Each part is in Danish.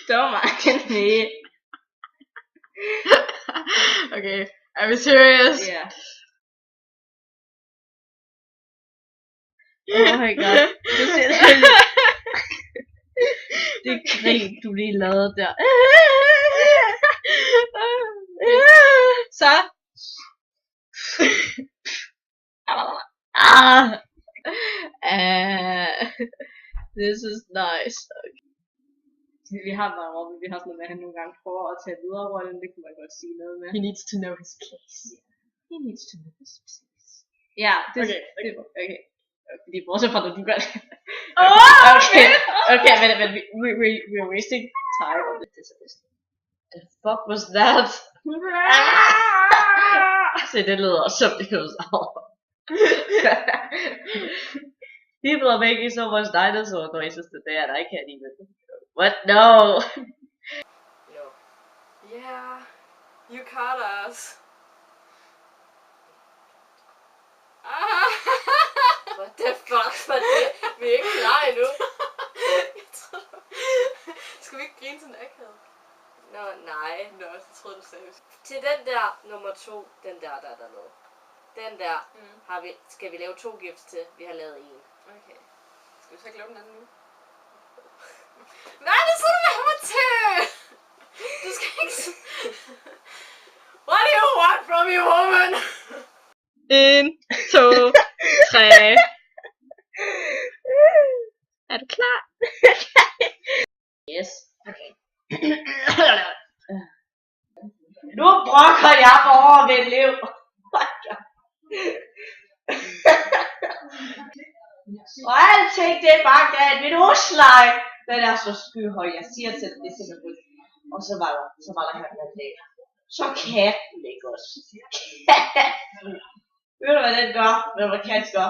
Don't mind me. Okay, are we serious? Yeah. Oh my god. Du ser det grin, du lige lavede der. Så. This is nice. Okay. Vi har bare Robin, vi har sådan noget med, at han nogle gange prøver at tage videre rollen, det kan man godt sige noget med. He needs to know his place. He needs to know his place. Ja, det okay. Fordi bortset fra, når du gør det. Okay, men we're wasting time on this. The fuck was that? Se, det lyder også som dinosaur. People are making so much dinosaur noises today and I can't even. What? No! No. Yeah, you caught us. What the fuck var det? Vi er ikke klar endnu. Skal vi ikke grine sådan akavet? Nå, nej. Nå, så troede du seriøst. Til den der nummer 2, den der er dernede. Den der skal vi lave 2 gifs til. Vi har lavet 1. Okay. Skal vi så ikke lave den anden nu? Nej, det er sådan, du vil have mig til! Du skal ikke... What do you want from me, woman? 1, 2, 3. Er du klar? Yes. Okay. Nu brokker jeg mig over mit liv. Og alting det er bare galt. Min husleje, den er så skyhøj. Jeg siger til det simpelthen. Og så var der her den dag. Så katten, ikke også? Katten. Ved du hvad den gør? Ved du hvad katten gør?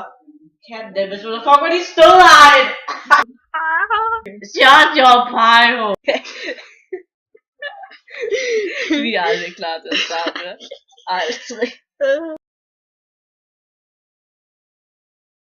Katten den beslutter for at gå i stødegn. Shut your pyro. Vi er aldrig klar til at starte med. Aldrig.